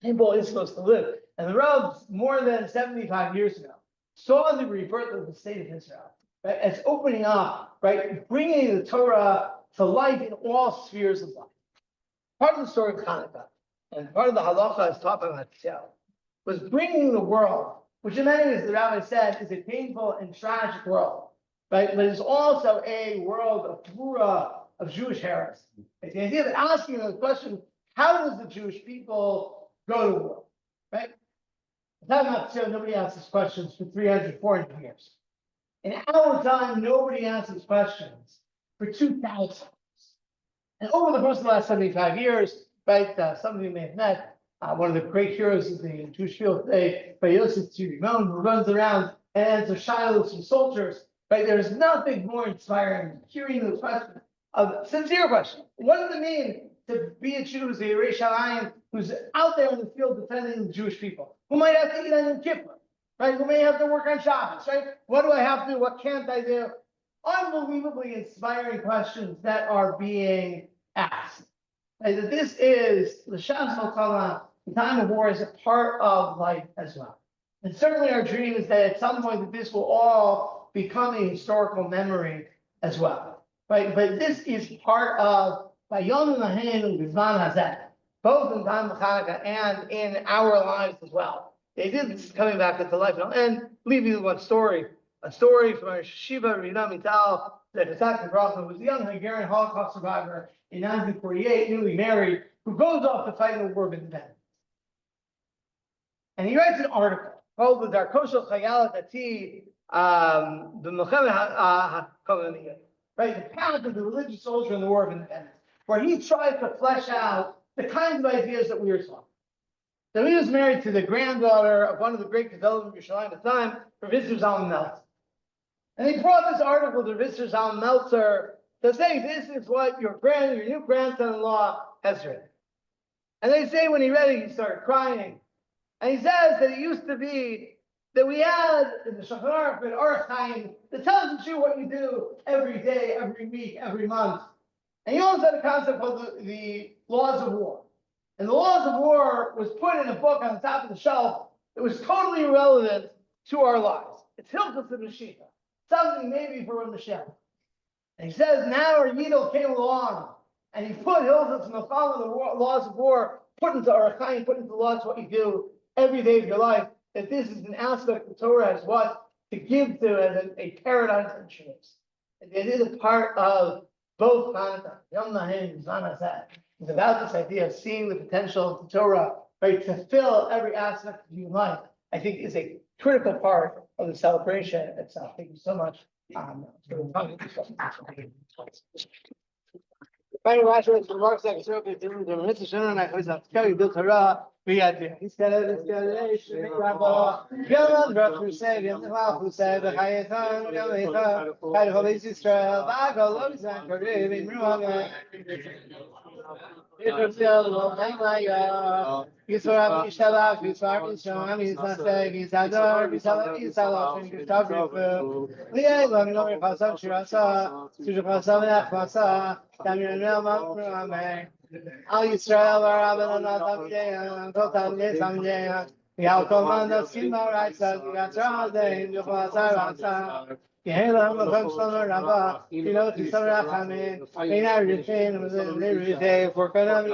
people is supposed to live. And the Rav, more than 75 years ago, saw the rebirth of the state of Israel, right, as opening up, right, bringing the Torah to life in all spheres of life. Part of the story of Chanukah, and part of the halacha is taught by Matisyahu, was bringing the world, which in many ways, the rabbi said, is a painful and tragic world, right? But it's also a world of plura, of Jewish heresy. It's the idea of asking the question, how does the Jewish people go to war, right? Time Matisyahu, nobody asks these questions for 300, 400 years. In our time, nobody asks these questions for 2,000 years. And over the course of the last 75 years, right, some of you may have met one of the great heroes of the Jewish field today, Rabbi Yosef Tzvi, who runs around and answers shilohs from soldiers. Right, there's nothing more inspiring than hearing those questions, of sincere questions. What does it mean to be a Jew who's a Yerei Shalayim, who's out there in the field defending the Jewish people, who might have to eat on Yom Kippur, right? Who may have to work on Shabbos, right? What do I have to do? What can't I do? Unbelievably inspiring questions that are being asked. Right? That this is the Shabbos Malkala, the time of war, is a part of life as well. And certainly our dream is that at some point that this will all become a historical memory as well. Right? But this is part of Vayom Lahem Bizman Hazeh, both in time of Chanukah and in our lives as well. They did this coming back into life. And I'll end, leave you with one story. A story from our Shiva Rina Mital, that Halachic who was a young Hungarian Holocaust survivor in 1948, newly married, who goes off to fight in the War of Independence. And he writes an article called the Darkoshel Chayal Dati, the Milchemet HaKoloniyah, right? The path of the religious soldier in the War of Independence, where he tries to flesh out the kinds of ideas that we were talking. So he was married to the granddaughter of one of the great Gedolim of Yerushalayim at the time, Rav Zalman Meltzer. And he brought this article to Rav Zalman Meltzer to say, this is what your new grandson-in-law has written. And they say when he read it, he started crying. And he says that it used to be that we had in the Shulchan Aruch and Orach Chaim that tells the Jew what you do every day, every week, every month. And he also had a concept called the laws of war. And the laws of war was put in a book on the top of the shelf that was totally irrelevant to our lives. It's Yolkut and Mashiach, something maybe for a Mashiach. And he says now our Yidel came along and he put Yolkut and the laws of war, put into Orach Chaim, put into the laws what you do every day of your life, that this is an aspect of Torah as what to give to as a paradigm for Jews. And it is a part of both Chanukah, Yom Lahim, Zman Hazeh. It's about this idea of seeing the potential of the Torah, right, to fill every aspect of human life. I think is a critical part of the celebration itself. Thank you so much. Finally, last words from Mark Second Circle, Dilmmas, the Matisyahu, and I was up to you, built Torah. We had to. He's got it. He's got it. He's got it. Yom Rav who said, Yom Rav who said, the Chayetan, Yom Lecha, Chayei Holy Israel, V'Agol Lo Yizan Karev Imruah. Yisrael, Ma'Maya, Yisrael, Yishalach, Yisrael, Yisrael, Yisrael, Yisrael, Yisrael, Yisrael, Liay, Lam Lo Yachasam Shirasa, Shirachasam Yachasa, Tamir Nel Mamruah. Al Yisrael, Rabbi, Natam, Totam, Yesam, Yalkoman, the Simba, right side, Yatzah, the Yuchasar, Yehelam, the Homston, Rabba, you know, to some Rachamim, in our retain, was in every day for Kanam,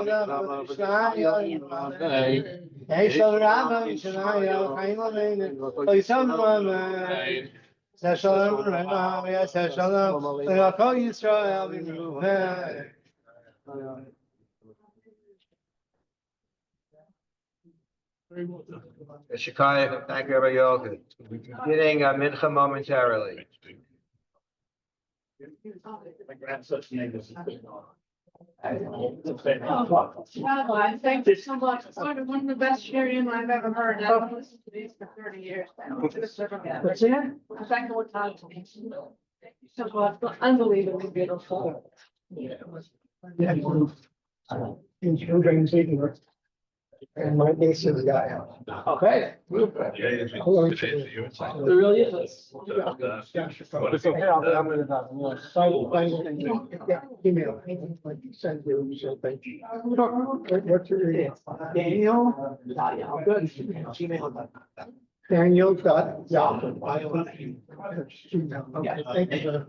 Shanayo, Yeshal Rabba, Shanayo, Kaimon, Oisam, Seshalom, Rabba, Seshalom, Yalko Yisrael, Shekiah, thank you, Rabbi Yolkut. We're beginning Mincha momentarily. Rabbi, thank you so much. It's sort of one of the best sharing I've ever heard. I've listened to these for 30 years now. What's that? The second one time. So unbelievably beautiful. And my niece is a guy. Okay. It really is. Email. Send you, so thank you. What's your email? Daniel. Good. Gmail.com. Daniel dot Yahoo. Okay, thank you.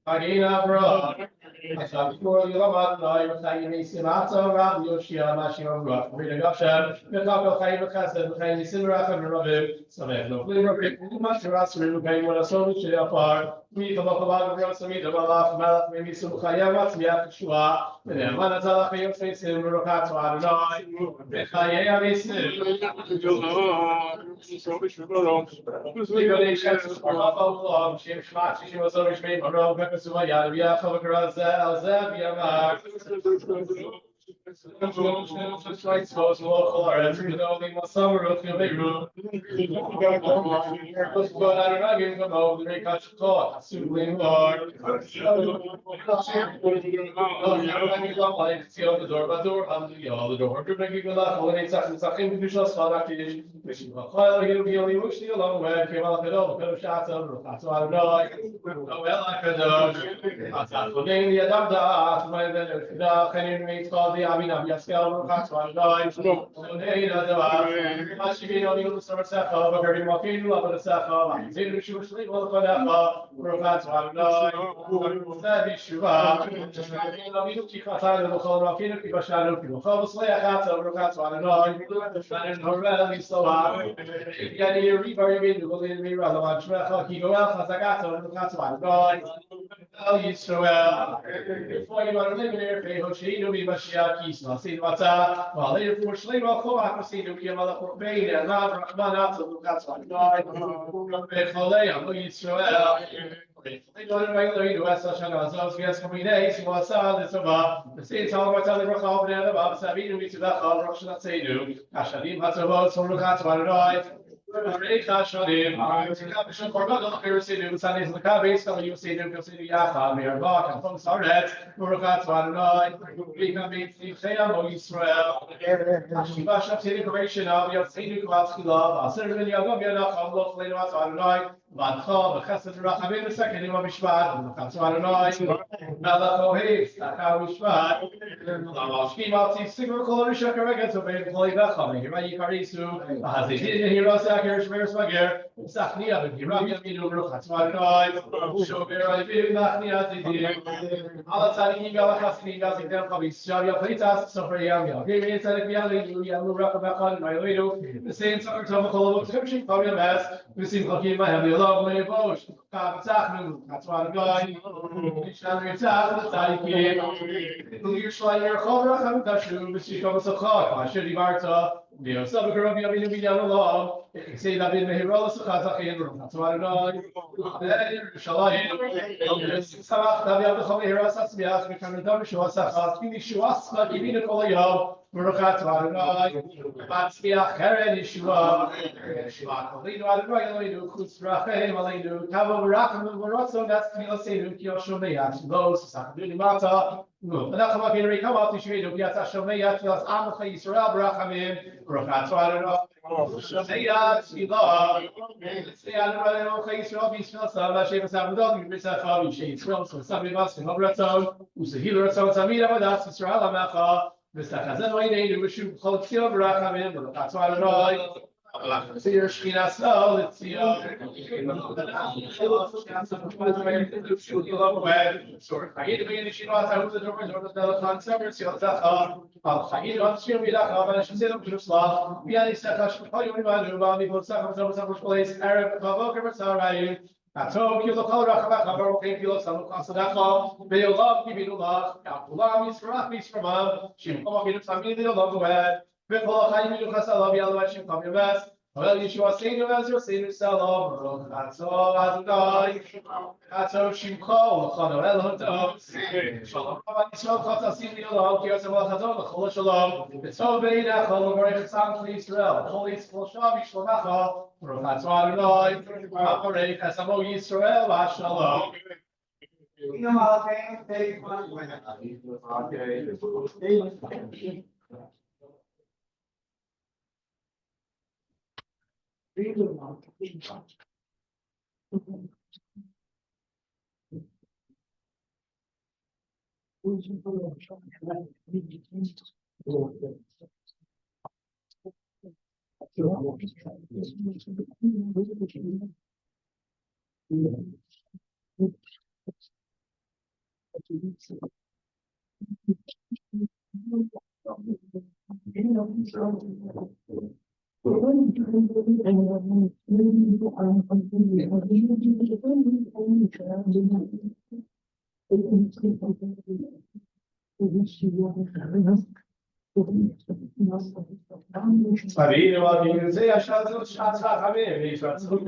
Agina bro. Before you come out, I was like, you may see lots of Rabbi Yoshia, Mashia, Rock, reading up Shem, the top of Chayim Chesed, the Chayim Simrach, and Rabbi, so they have no flavor, much to us, we will pay when a soul should apart. We come up about the Rosa Meet, the Malach, Malach, maybe some Chayam, Tzmiat, Shua, and then one of the Chayim face in Rukat, Adonai, Chayam is before you are living here, pay Hoshino, be Mashiach, Kisma, see what's up. Well, later for Shlema, Koak, see the Kiamala for Bain, and not Manat, so that's why I Becholea, no Yisrael. I don't know you West Shana, so yes, for me days, was it's about the same time what's on the Rock and about Sabine, we to that Russian that say do. Ashadim has a vote, so look at what I Here's my gear. Sachnia, but you rub your feet over. That's why I show me I feel Nachnia. All the time he got a custody, got them probably shot your plate us. So for young, give me a set of reality. You have moved up back on my window. The same soccer topical description, probably a mess. We seem lucky in my heavy love when you both. That's why I'm going. You're sliding your color. I haven't touched you, but she comes a car. I should be Marta. The Sabbath of your be down along. Say that in the Heroes of Kazakh, that's what I know. Shalayim, Sabbath, the Holy Heroes, that's me ask me, can you tell me show us a finish you ask, like you need to call you. Murukat Varanai, Matisyahu, Yeshua, Lidu Adonai, Kutzrachem, Alidu, Tavo Rakam, Morotso, that's Milosedu, Kyoshomeyat, Los, Sakdunimata, Anakamakin, come out to Shredo, Yatashameyat, Amcha Israel, Brachamim, Murukat Varanai, Shomeyat, Ilah, say Adonai, Israel, Bismillah, Hashem, Sabudon, Bisafam, Israel, so Sabibas, Nobraton, Usahil, Samira, Madas, Israel, Amacha. Mr. Chazan, I need to wish you Cholkio Brachamim, that's why I know. See your Shina so let's see sorry. I get to Shina, I was the doors or the conservative sales. I get on stream with a shit of Jerusalem. We had a set of people, some place, Arab, Kavok, Ato kilo kol rachava chavar okein kilo salu kasadachol ve'olav kivinulav yakulam yisrach yisramav shimkom avidu tzamid ve'olav goed ve'kol achayim yidu chasalav yalav shimkom yaves Well, Yeshua Seinu as your Seinu Salam, Baruch Ato Adonai, Ato Shimcho, L'chano Elohim, Shalom Rabbi Yisrael, Chatasim Yolkut, Kiyosem L'chadon, L'chol Shalom, B'tov Be'inach, L'vorech Tzam Yisrael, L'chol Yisrael Shav Yishlomacha, Baruch Ato Adonai, B'aporech Esamo Yisrael, V'Shalom. Sabine war gegen sehr Schatz haben ich war zurück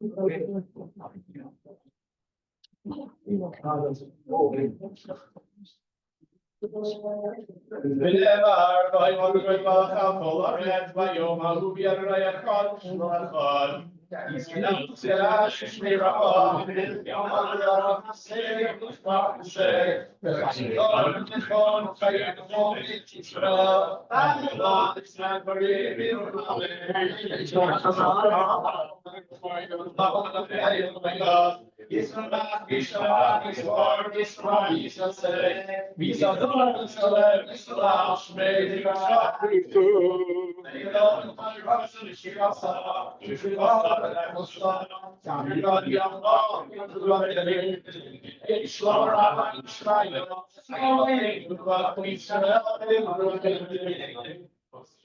B'nevar, v'ayvon v'yvacham, kol ha'retz, v'yom ha'hu v'yadonai echad, shmo echad. Yisrael tzera, shishmei ra'ah, yom ha'adar, ha'aseh, v'shmach ha'aseh, v'chashidon, v'chon, v'chayim, Yisrael, v'ayvon, v'tzman, v'yim, v'yim, Yisrael, Yisrael, Yisrael, Yisrael, Yisrael, Yisrael, Yisrael, Shmei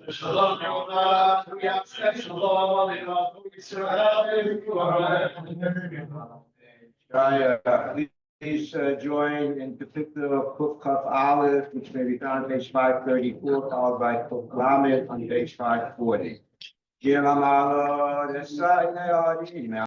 Shalom, Please join in particular Kuf Kaf Aleph, which may be found on page 534, followed by Kuf Lamed on page 540.